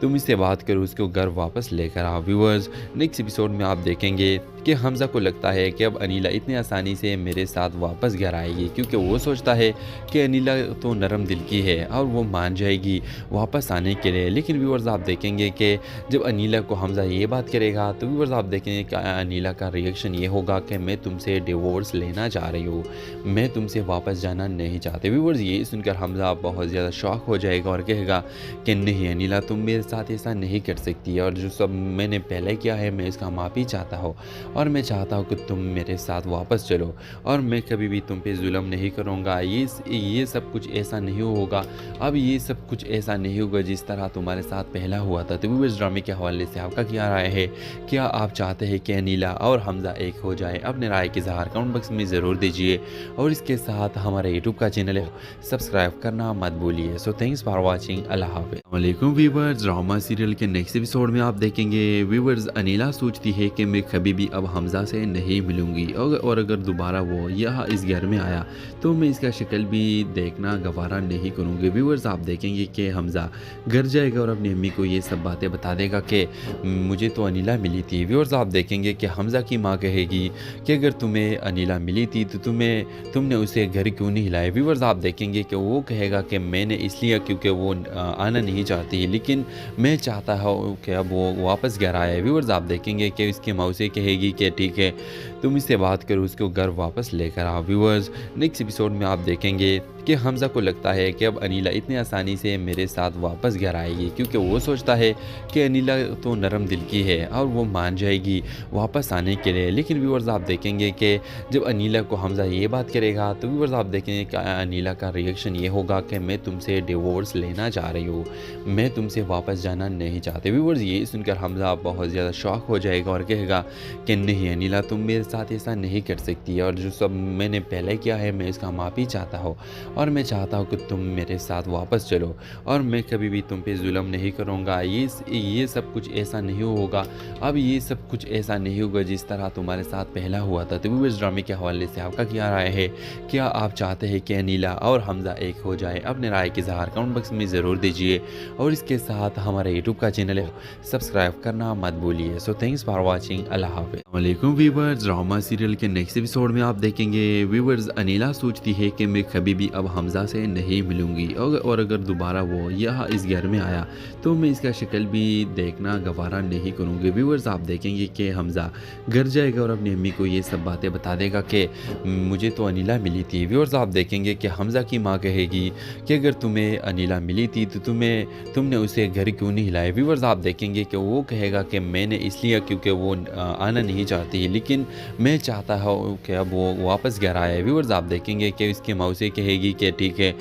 तुम इससे बात करो, उसको घर वापस लेकर आओ। व्यूअर्स नेक्स्ट एपिसोड में आप देखेंगे कि हमज़ा को लगता है कि अब अनिला इतनी आसानी से मेरे साथ वापस घर आएगी, क्योंकि वो सोचता है कि अनिला तो नरम दिल की है और वो मान जाएगी वापस आने के लिए। लेकिन व्यूअर्स आप देखेंगे कि जब अनिला को हमज़ा ये बात करेगा तो व्यूअर्स आप देखेंगे कि अनिला का रिएक्शन ये होगा कि मैं तुमसे डिवोर्स लेना चाह रही हूँ, मैं तुमसे वापस जाना नहीं चाहते। व्यूअर्स ये सुनकर हमज़ा बहुत ज़्यादा शॉक हो जाएगा और कहेगा कि नहीं अनिला तुम मेरे साथ ऐसा नहीं कर सकती, और जो सब मैंने पहले किया है मैं इसका माफ़ी चाहता हूँ और मैं चाहता हूँ कि तुम मेरे साथ वापस चलो और मैं कभी भी तुम पे जुल्म नहीं करूँगा। ये सब कुछ ऐसा नहीं होगा, अब ये सब कुछ ऐसा नहीं होगा जिस तरह तुम्हारे साथ पहला हुआ था। तो व्यूअर्स ड्रामे के हवाले से आपका क्या राय है? क्या आप चाहते हैं कि अनिला और हमज़ा एक हो जाए? अपने राय के इज़हार कमेंट बॉक्स में ज़रूर दीजिए और इसके साथ हमारे यूट्यूब का चैनल है सब्सक्राइब करना मत भूलिए। So thanks for watching. अल्लाह हाफ़िज़। वालेकुम व्यूअर्स, ड्रामा सीरियल के नेक्स्ट एपिसोड में आप देखेंगे व्यूअर्स अनिला सोचती है कि मैं कभी भी अब हमज़ा से नहीं मिलूंगी और अगर दोबारा वो यहाँ इस घर में आया तो मैं इसका शक्ल भी देखना गवारा नहीं करूँगी। व्यूअर्स आप देखेंगे कि हमज़ा घर जाएगा और अपनी अम्मी को ये सब बातें बता देगा कि मुझे तो अनिला मिली थी। व्यूअर्स आप देखेंगे कि हमज़ा की माँ कहेगी कि अगर तुम्हें अनिला मिली थी तो तुमने उसे घर क्यों नहीं हिलाया। व्यूअर्स आप देखेंगे कि वो कहेगा कि मैंने इसलिए क्योंकि वो आना नहीं चाहती, लेकिन मैं चाहता हूँ कि अब वो वापस घर आए। व्यूअर्स आप देखेंगे कि उसकी माँ उसे कहेगी कि ठीक है तुम इससे बात करो, उसको घर वापस लेकर आओ। व्यूअर्स नेक्स्ट एपिसोड में आप देखेंगे कि हमज़ा को लगता है कि अब अनिला इतनी आसानी से मेरे साथ वापस घर आएगी, क्योंकि वो सोचता है कि अनिला तो नरम दिल की है और वो मान जाएगी वापस आने के लिए। लेकिन व्यूअर्स आप देखेंगे कि जब अनिला को हमज़ा ये बात करेगा तो व्यूअर्स आप देखेंगे कि अनिला का रिएक्शन ये होगा कि मैं तुमसे डिवोर्स लेना चाह रही हूँ, मैं तुमसे वापस जाना नहीं चाहते। व्यूअर्स ये सुनकर हमज़ा बहुत ज़्यादा शॉक हो जाएगा और कहेगा कि नहीं अनिला तुम मेरे साथ ऐसा नहीं कर सकती, और जो सब मैंने पहले किया है मैं इसका माफ़ी चाहता हूँ और मैं चाहता हूँ कि तुम मेरे साथ वापस चलो और मैं कभी भी तुम पे जुल्म नहीं करूँगा। ये सब कुछ ऐसा नहीं होगा, अब ये सब कुछ ऐसा नहीं होगा जिस तरह तुम्हारे साथ पहला हुआ था। तो व्यूअर्स ड्रामे के हवाले से आपका क्या राय है? क्या आप चाहते हैं कि अनिला और हमज़ा एक हो जाए? अपने राय के इज़हार कमेंट बॉक्स में ज़रूर दीजिए और इसके साथ हमारे यूट्यूब का चैनल है सब्सक्राइब करना मत भूलिए। So thanks for watching. अल्लाह हाफ़िज़। वालेकुम व्यूअर्स, ड्रामा सीरियल के नेक्स्ट एपिसोड में आप देखेंगे व्यूअर्स अनिला सोचती है कि मैं कभी भी अब हमज़ा से नहीं मिलूंगी और अगर दोबारा वो यहाँ इस घर में आया तो मैं इसका शक्ल भी देखना गवारा नहीं करूँगी। व्यूअर्स आप देखेंगे कि हमज़ा घर जाएगा और अपनी अम्मी को ये सब बातें बता देगा कि मुझे तो अनिला मिली थी। व्यूअर्स आप देखेंगे कि हमज़ा की माँ कहेगी कि अगर तुम्हें अनिला मिली थी तो तुमने उसे घर क्यों नहीं हिलाया। व्यूअर्स आप देखेंगे कि वो कहेगा कि मैंने इसलिए क्योंकि वो आना नहीं चाहती, लेकिन मैं चाहता हूँ कि अब वो वापस घर आए। व्यूअर्स आप देखेंगे कि उसकी माँ उसे कहेगी कि ठीक है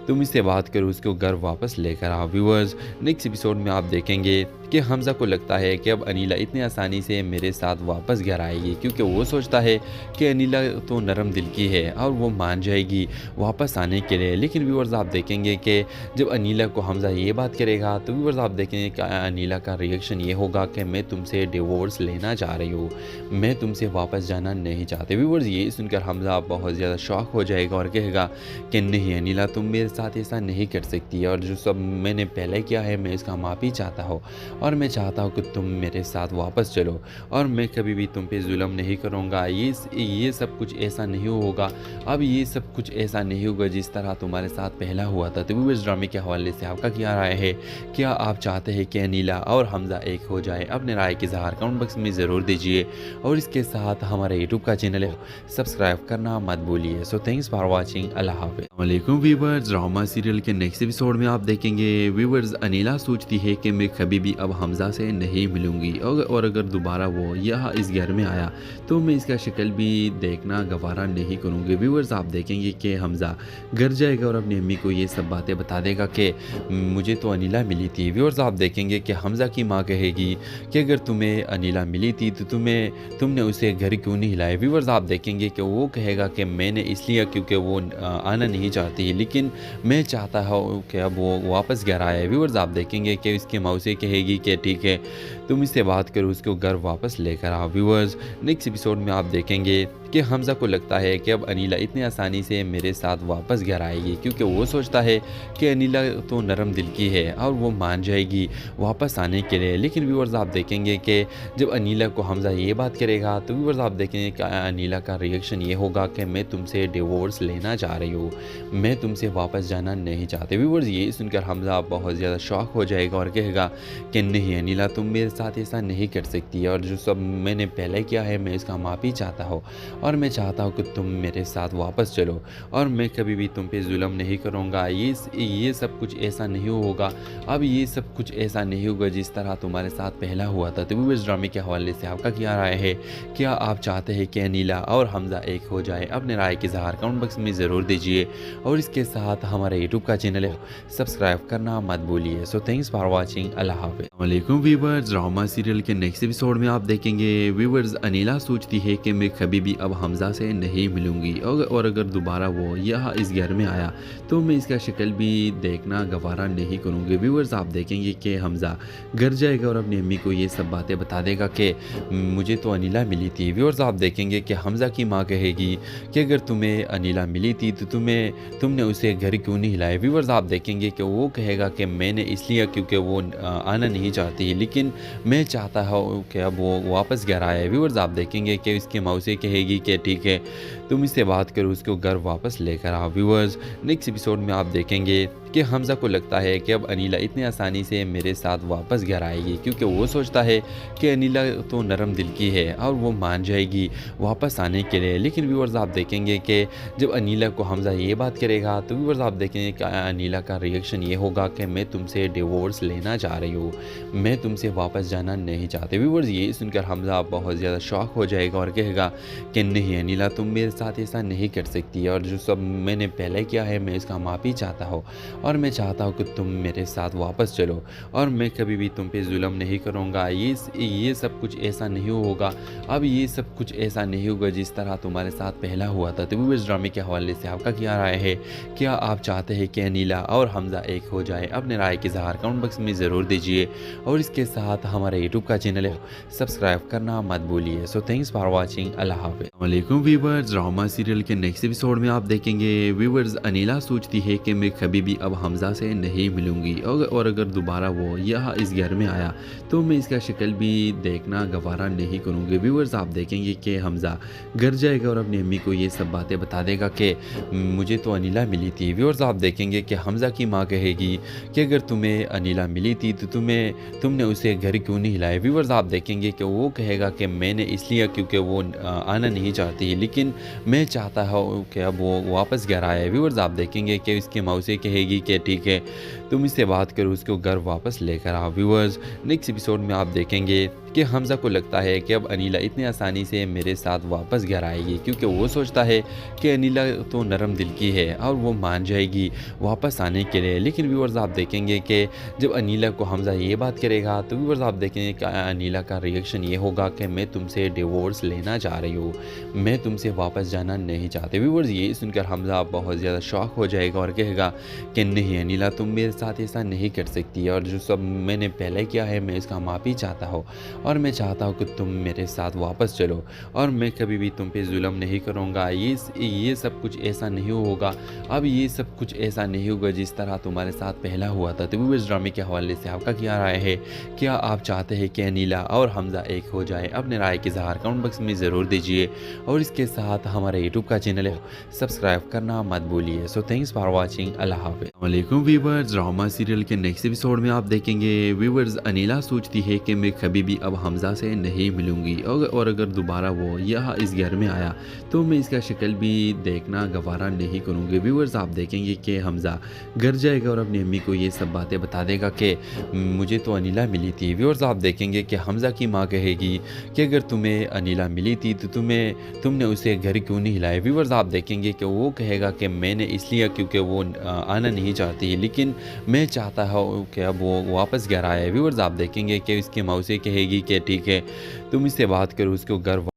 तुम इससे बात करो, उसको घर वापस लेकर आओ। व्यूअर्स नेक्स्ट एपिसोड में आप देखेंगे कि हमज़ा को लगता है कि अब अनिला इतनी आसानी से मेरे साथ वापस घर आएगी, क्योंकि वो सोचता है कि अनिला तो नरम दिल की है और वो मान जाएगी वापस आने के लिए। लेकिन व्यूअर्स आप देखेंगे कि जब अनिला को हमज़ा ये बात करेगा तो व्यूअर्स आप देखेंगे कि अनिला का रिएक्शन ये होगा कि मैं तुमसे डिवोर्स लेना चाह रही हूँ, मैं तुमसे वापस जाना नहीं चाहते। व्यूअर्स ये सुनकर हमज़ा बहुत ज़्यादा शॉक हो जाएगा और कहेगा कि नहीं अनिला तुम मेरे साथ ऐसा नहीं कर सकती, और जो सब मैंने पहले किया है मैं इसका माफ़ी चाहता हूँ और मैं चाहता हूँ कि तुम मेरे साथ वापस चलो और मैं कभी भी तुम पे जुल्म नहीं करूँगा। ये सब कुछ ऐसा नहीं होगा, अब ये सब कुछ ऐसा नहीं होगा जिस तरह तुम्हारे साथ पहला हुआ था। तो व्यूअर्स ड्रामे के हवाले से आपका क्या राय है? क्या आप चाहते हैं कि अनिला और हमज़ा एक हो जाए? अपने राय के इज़हार कमेंट बॉक्स में ज़रूर दीजिए और इसके साथ हमारे यूट्यूब का चैनल है सब्सक्राइब करना मत भूलिए। So thanks for watching. अल्लाह हाफ़िज़। वालेकुम व्यूअर्स, ड्रामा सीरियल के नेक्स्ट एपिसोड में आप देखेंगे व्यूवर्स अनीला सोचती है कि मैं कभी भी अब हमजा से नहीं मिलूंगी और अगर दोबारा वो यहाँ इस घर में आया तो मैं इसका शक्ल भी देखना गवारा नहीं करूँगी। व्यूवर्स आप देखेंगे कि हमजा घर जाएगा और अपनी अम्मी को ये सब बातें बता देगा कि मुझे तो अनीला मिली थी। व्यूवर्स आप देखेंगे कि हमजा की माँ कहेगी कि अगर तुम्हें अनीला मिली थी तो तुमने उसे घर क्यों नहीं हिलाया। व्यूवर्स आप देखेंगे कि वो कहेगा कि मैंने इसलिए क्योंकि वो आना नहीं चाहती, लेकिन मैं चाहता हूँ कि अब वो वापस घर आए। व्यूवर्स आप देखेंगे कि इसके मौसी कहेगी कि ठीक है तुम इससे बात करो, उसको घर वापस लेकर आओ। व्यूवर्स नेक्स्ट एपिसोड में आप देखेंगे कि हमजा को लगता है कि अब अनीला इतनी आसानी से मेरे साथ वापस घर आएगी, क्योंकि वो सोचता है कि अनीला तो नरम दिल की है और वो मान जाएगी वापस आने के लिए। लेकिन व्यूवर्स आप देखेंगे कि जब अनीला को हमजा ये बात करेगा तो व्यूवर्स आप देखेंगे कि अनीला का रिएक्शन ये होगा कि मैं तुमसे डिवोर्स लेना चाह रही हूँ, मैं तुमसे वापस जाना नहीं चाहते। व्यूवर्स ये सुनकर हमजा बहुत ज़्यादा शॉक हो जाएगा और कहेगा कि नहीं अनीला तुम मेरे साथ ऐसा नहीं कर सकती, और जो सब मैंने पहले किया है मैं इसका माफ़ी चाहता हूँ और मैं चाहता हूँ कि तुम मेरे साथ वापस चलो और मैं कभी भी तुम पे जुल्म नहीं करूँगा। ये सब कुछ ऐसा नहीं होगा, अब ये सब कुछ ऐसा नहीं होगा जिस तरह तुम्हारे साथ पहला हुआ था। तो वो इस ड्रामे के हवाले से आपका क्या राय है? क्या आप चाहते हैं कि अनीला और हमजा एक हो जाए? अपने राय के इज़हार कमेंट बॉक्स में ज़रूर दीजिए और इसके साथ हमारे यूट्यूब का चैनल है सब्सक्राइब करना मत भूलिए। So thanks for watching. अल्लाह हाफ़िज़। वालेकुम व्यूवर्स, ड्रामा सीरियल के नेक्स्ट एपिसोड में आप देखेंगे व्यूवर्स अनीला सोचती है कि मैं कभी भी अब हमजा से नहीं मिलूंगी और अगर दोबारा वो यहाँ इस घर में आया तो मैं इसका शक्ल भी देखना गवारा नहीं करूँगी। व्यूवर्स आप देखेंगे कि हमजा घर जाएगा और अपनी अम्मी को ये सब बातें बता देगा कि मुझे तो अनीला मिली थी। व्यूवर्स आप देखेंगे कि हमजा की माँ कहेगी कि अगर तुम्हें अनीला मिली थी तो तुमने उसे घर क्यों नहीं हिलाया। व्यूवर्स आप देखेंगे कि वो कहेगा कि मैंने इसलिए क्योंकि वो आना नहीं चाहती, लेकिन मैं चाहता हूँ कि अब वो वापस घर आए। व्यूवर्स आप देखेंगे कि इसके मौसी कहेगी कि ठीक है तुम इससे बात करो, उसको घर वापस लेकर आओ। व्यूवर्स नेक्स्ट एपिसोड में आप देखेंगे कि हमजा को लगता है कि अब अनीला इतनी आसानी से मेरे साथ वापस घर आएगी, क्योंकि वो सोचता है कि अनीला तो नरम दिल की है और वो मान जाएगी वापस आने के लिए। लेकिन व्यूवर्स आप देखेंगे कि जब अनीला को हमजा ये बात करेगा तो व्यूवर्स आप देखेंगे कि अनीला का रिएक्शन ये होगा कि मैं तुमसे डिवोर्स लेना चाह रही हूँ, मैं तुमसे वापस जाना नहीं चाहते। व्यूवर्स ये सुनकर हमजा बहुत ज़्यादा शॉक हो जाएगा और कहेगा कि नहीं अनीला तुम मेरे साथ ऐसा नहीं कर सकती, और जो सब मैंने पहले किया है मैं इसका माफ़ी चाहता हूँ और मैं चाहता हूँ कि तुम मेरे साथ वापस चलो और मैं कभी भी तुम पे जुल्म नहीं करूँगा। ये सब कुछ ऐसा नहीं होगा, अब ये सब कुछ ऐसा नहीं होगा जिस तरह तुम्हारे साथ पहला हुआ था। तो वो इस ड्रामे के हवाले से आपका क्या राय है? क्या आप चाहते हैं कि अनीला और हमजा एक हो जाए? अपने राय के इज़हार कमेंट बॉक्स में ज़रूर दीजिए और इसके साथ हमारे यूट्यूब का चैनल है सब्सक्राइब करना मत भूलिए। So thanks for watching. अल्लाह हाफ़िज़। वालेकुम व्यूवर्स, ड्रामा सीरियल के नेक्स्ट एपिसोड में आप देखेंगे व्यूवर्स अनीला सोचती है कि मैं कभी भी अब हमजा से नहीं मिलूंगी और अगर दोबारा वो यहाँ इस घर में आया तो मैं इसका शक्ल भी देखना गवारा नहीं करूँगी। व्यूवर्स आप देखेंगे कि हमजा घर जाएगा और अपनी अम्मी को ये सब बातें बता देगा कि मुझे तो अनीला मिली थी। व्यूवर्स आप देखेंगे कि हमजा की माँ कहेगी कि अगर तुम्हें अनीला मिली थी तो तुमने उसे घर क्यों नहीं हिलाया। व्यूवर्स आप देखेंगे कि वो कहेगा कि मैंने इसलिए क्योंकि वो आना नहीं चाहती, लेकिन मैं चाहता हूँ कि अब वो वापस घर आए। व्यूवर्स आप देखेंगे कि इसके मौसी कहेगी कि ठीक है तुम इससे बात करो, उसको घर वापस लेकर आओ। व्यूवर्स नेक्स्ट एपिसोड में आप देखेंगे कि हमजा को लगता है कि अब अनीला इतनी आसानी से मेरे साथ वापस घर आएगी, क्योंकि वो सोचता है कि अनीला तो नरम दिल की है और वो मान जाएगी वापस आने के लिए। लेकिन व्यूवर्स आप देखेंगे कि जब अनीला को हमजा ये बात करेगा तो व्यूवर्स आप देखेंगे कि अनीला का रिएक्शन ये होगा कि मैं तुमसे डिवोर्स लेना चाह रही हूँ, मैं तुमसे वापस जाना नहीं चाहते। व्यूवर्स ये सुनकर हमजा बहुत ज़्यादा शॉक हो जाएगा और कहेगा कि नहीं अनीला तुम मेरे साथ ऐसा नहीं कर सकती, और जो सब मैंने पहले किया है मैं इसका माफ़ी चाहता हूँ और मैं चाहता हूँ कि तुम मेरे साथ वापस चलो और मैं कभी भी तुम पे जुल्म नहीं करूँगा। ये सब कुछ ऐसा नहीं होगा, अब ये सब कुछ ऐसा नहीं होगा जिस तरह तुम्हारे साथ पहला हुआ था। तो वो इस ड्रामे के हवाले से आपका क्या राय है? क्या आप चाहते हैं कि अनीला और हमजा एक हो जाए? अपने राय के इज़हार कमेंट बॉक्स में ज़रूर दीजिए और इसके साथ हमारे यूट्यूब का चैनल है सब्सक्राइब करना मत भूलिए। So thanks for watching. अल्लाह हाफ़िज़। वालेकुम व्यूवर्स, ड्रामा सीरियल के नेक्स्ट एपिसोड में आप देखेंगे व्यूवर्स अनीला सोचती है कि मैं कभी भी अब हमजा से नहीं मिलूंगी और अगर दोबारा वो यहाँ इस घर में आया तो मैं इसका शक्ल भी देखना गवारा नहीं करूँगी। व्यूवर्स आप देखेंगे कि हमजा घर जाएगा और अपनी अम्मी को ये सब बातें बता देगा कि मुझे तो अनीला मिली थी। व्यूवर्स आप देखेंगे कि हमजा की माँ कहेगी कि अगर तुम्हें अनीला मिली थी तो तुमने उसे घर क्यों नहीं हिलाया। व्यूवर्स आप देखेंगे कि वो कहेगा कि मैंने इसलिए क्योंकि वो आना नहीं चाहती, लेकिन मैं चाहता हूँ कि अब वो वापस घर आए। व्यूवर्स आप देखेंगे कि इसकी माँ उसे कहेगी कि ठीक है तुम इससे बात करो, उसको घर